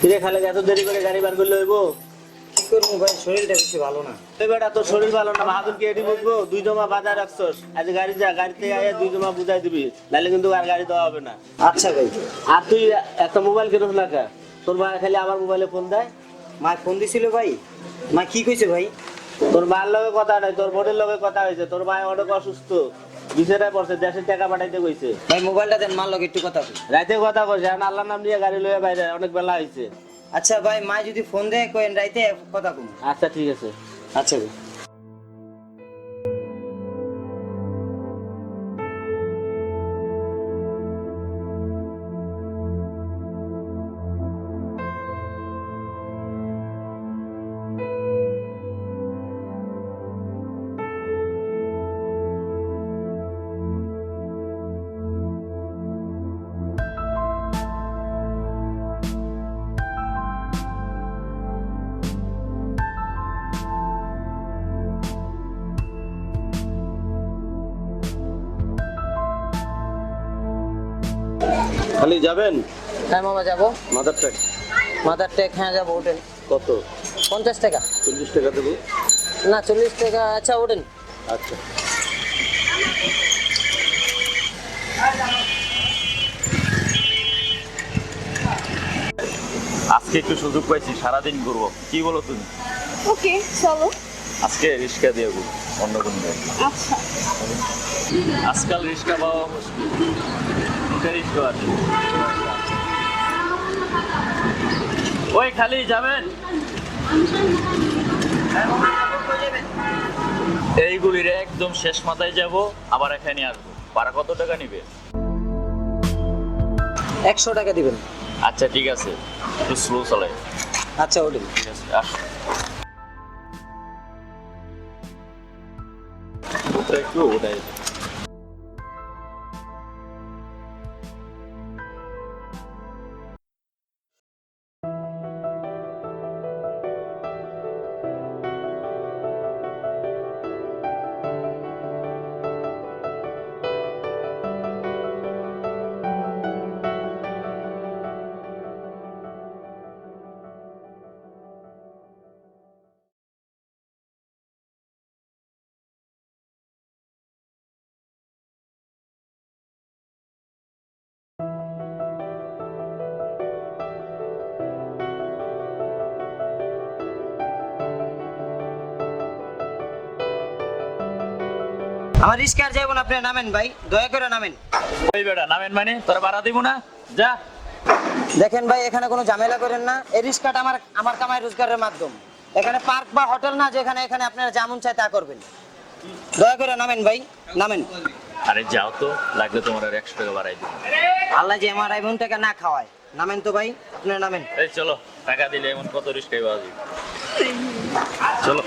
কিরে খালে এত দেরি করে গাড়ি বার করলে হইব? কি করবো ভাই, শরীরটা বেশি ভালো না। বেটা তোর শরীর ভালো না, বাহাদুর কি এটি বুঝবো? 2 জমা বাজার রাখছস, আজ গাড়ি যা, গাড়িতে আয়া 2 জমা বুঝাই দিবি, নাহলে কিন্তু আর গাড়ি দেওয়া হবে না। আচ্ছা ভাই। আর তুই একটা মোবাইল কিনস না কা? তোর মা খালি আমার মোবাইলে ফোন দেয়। মা ফোন দিছিল ভাই? মা কি কইছে ভাই? তোর মার লগে কথা নাই, তোর বোনের লগে কথা হয়েছে। তোর মা অনেক অসুস্থ, বিছানায় পড়ছে, দেশের টাকা পাঠাইতে কইছে। ভাই মোবাইলটা দেন, মার লগে একটু কথা কই। রাতে কথা কইছে, আর আল্লাহর নাম নিয়ে গাড়ি লয়ে বাইরে, অনেক বেলা হয়েছে। আচ্ছা ভাই, মা যদি ফোন দেয় কইন রাইতে কথা কই। আচ্ছা ঠিক আছে। আচ্ছা ভাই। খালি যাবেন? হ্যাঁ মামা যাবো। মাদার ট্যাক মাদার টেক, হ্যাঁ যাবো, ওঠেন। কত? 50 টাকা। 40 টাকা দেবো। না 40 টাকা। আচ্ছা ওঠেন। আচ্ছা। আজকে একটু সুযোগ পাইছি, সারাদিন ঘুরবো, কি বলো তুমি? ওকে চলো। আজকে রিক্সা দিয়ে ঘুরবো, অন্য কোনো জায়গায়। আচ্ছা আজকাল রিক্সা পাওয়া মুশকিল, একটা রিক্সা আছে। ওই খালি যাবেন? এইগুলির একদম শেষ মাথায় যাব, আবার এখানে আসবো। ভাড়া কত টাকা নিবে? 100 টাকা দিবেন। আচ্ছা ঠিক আছে, একটু স্লো চালাই। আচ্ছা ওঠেন। ঠিক আছে, আস। একটু ওটাই। আমার রিস্ক আর যাইবো না, আপনি নামেন ভাই, দয়া করে নামেন। ওই বেটা নামেন মানে তোরা ভাড়া দিব না? যা। দেখেন ভাই, এখানে কোনো ঝামেলা করেন না। এই রিস্কাটা আমার কামাই রোজগারের মাধ্যম। এখানে পার্ক বা হোটেল না যেখানে এখানে আপনারা যেমন চাই তা করবেন। দয়া করে নামেন ভাই, নামেন। আরে যাও তো, লাগলে তোমার আর 100 টাকা বাড়াই দিব। আল্লাহ যে আমার আইবন টাকা না খাওয়ায়। নামেন তো ভাই, আপনারা নামেন। এই চলো, টাকা দিলে এমন কত রিস্কাই পাওয়া যাবে। চলো।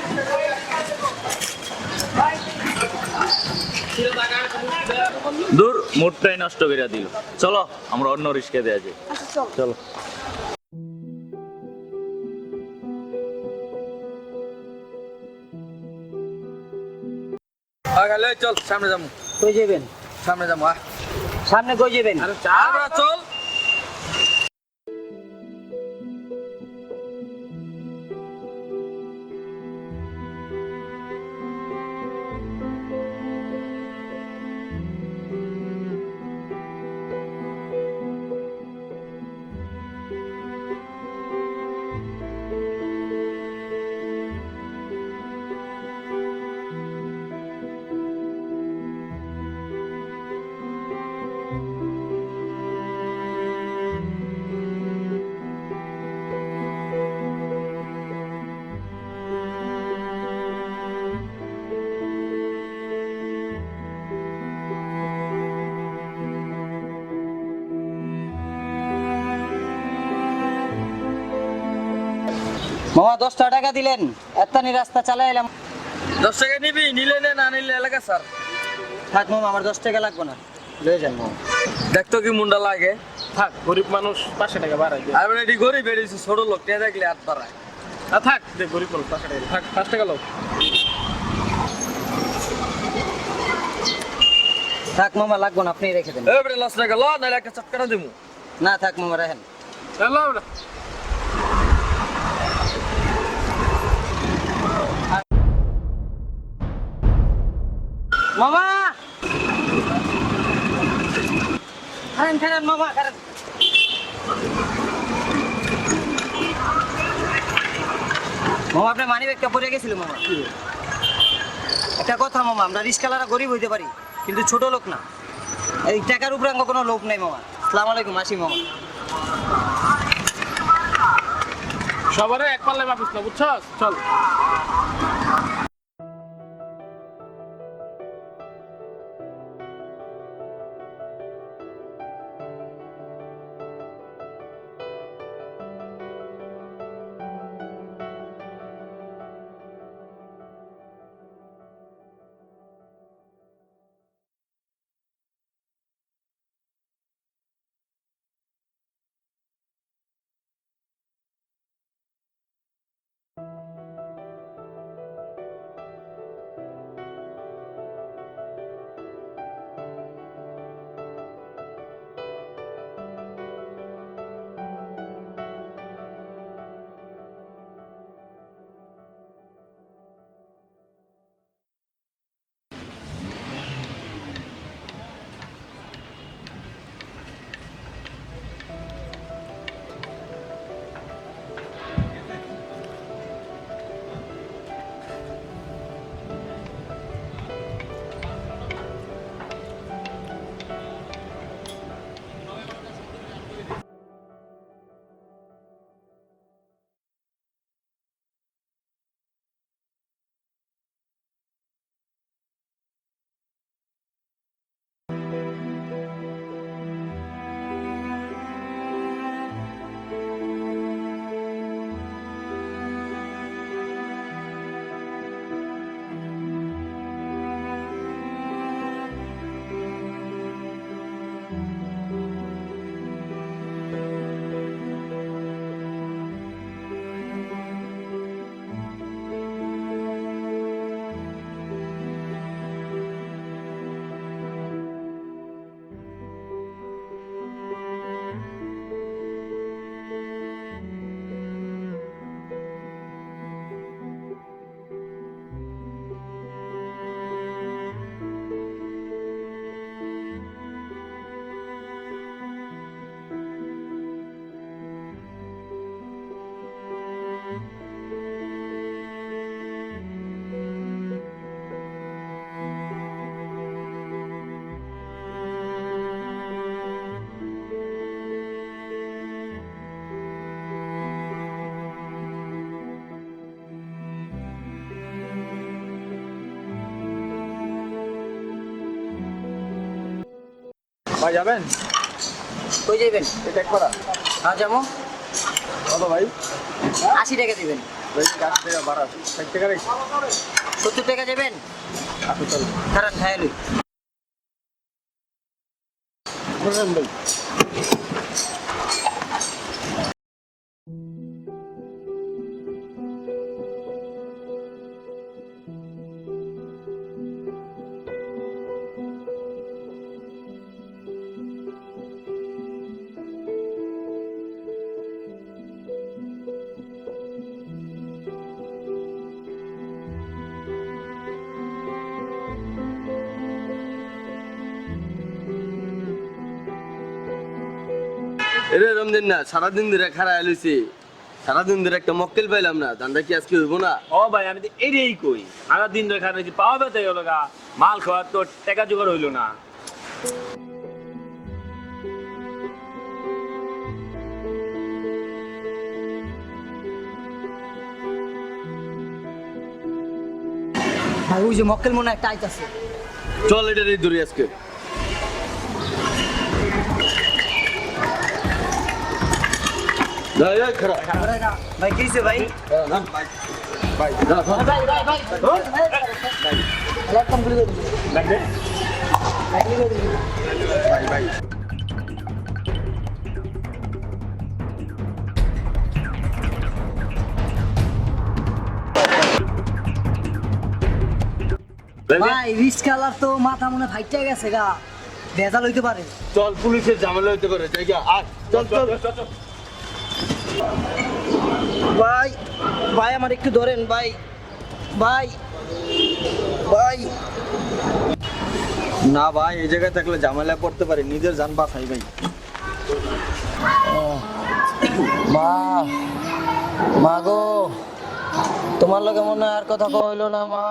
দূর, মুডটাই নষ্ট করে দিল। চলো আমরা অন্য রিস্কে দেয়া যাই। আচ্ছা চলো। চলো। চল সামনে যাবো। কই যাবেন? সামনে যাবো। সামনে কই যাবেন? আমরা চল। মামা 10 টাকা দিলেন, এত্তানি রাস্তা চালাইলাম। 10 টাকা নিবি, নিলে নে, না নিলে এলাকা স্যার। থাক মামা, আমার 10 টাকা লাগবে না, লয়ে যান মামা। দেখতো কি মুন্ডা লাগে। থাক, গরিব মানুষ 500 টাকা বাড়াই দে। আর মানে এটি গরিব বেরিয়েছে, ছোট লোক, কে দেখলে হাত বাড়ায়। থাক দে, গরিব মানুষ 500 টাকা থাক, 5 টাকা লোক। থাক মামা, লাগবে না, আপনি রেখে দেন। এবারে লস টাকা ল, নাহলে একটা চটকানা দিমু। না থাক মামা, রাখেন। চলো আমরা মামা খারেন খারেন মামা খারেন মামা আপনার মানি ব্যাগটা পড়ে গেছিল মামা একটা কথা মামা আমরা রিস্কালারা গরিব হইতে পারি কিন্তু ছোট লোক না এই টাকার উপরে আমার কোনো লোভ নাই মামা আসসালামু আলাইকুম আসি মামা সবারে এক পাল্লে মাপিস না বুঝছস চল ভাই যাবেন কই যাইবেন এটা করা হ্যাঁ যাবো কত ভাই 80 টাকা দিবেন ভাই 8 টাকা বাড়া 60 টাকা রেখে 70 টাকা যাবেন আপনি চল খারাপ খাই লই বলেন ভাই এরে রমদিন না সারাদিন ধরে খাড়া এলুছি সারাদিন ধরে একটা মক্কেল পাইলাম না ধানটা কি আজকে হইব না ও ভাই আমি তো এটাই কই আগা দিন ধরে খারাপ পাওয়া বেতে গেল গা মাল খাওয়ার তো টাকা জোগাড় হইলো না ভাই ওই যে মক্কেল মনে একটা আইতাছে চল এটারই ধরি আজকে খারাপ ভাই কিছে ভাই ভাই ভাই ভাই ভাই একদম গুলি করে লাগবে ভাই ভাই ভাই রিস্কালার তো মাথা মনে ফাইটা গেছে গা ভেজাল হইতে পারে চল পুলিশের ঝামেলা হইতে পারে জায়গা আর চল চল ভাই ভাই আমার একটু ধরেন ভাই ভাই ভাই। না ভাই, এই জায়গায় থাকলে ঝামেলায় পড়তে পারি, নিজের জান বাঁচাই ভাই। মা মা গো, তোমার লগে মনে হয় আর কথা কইলো না মা।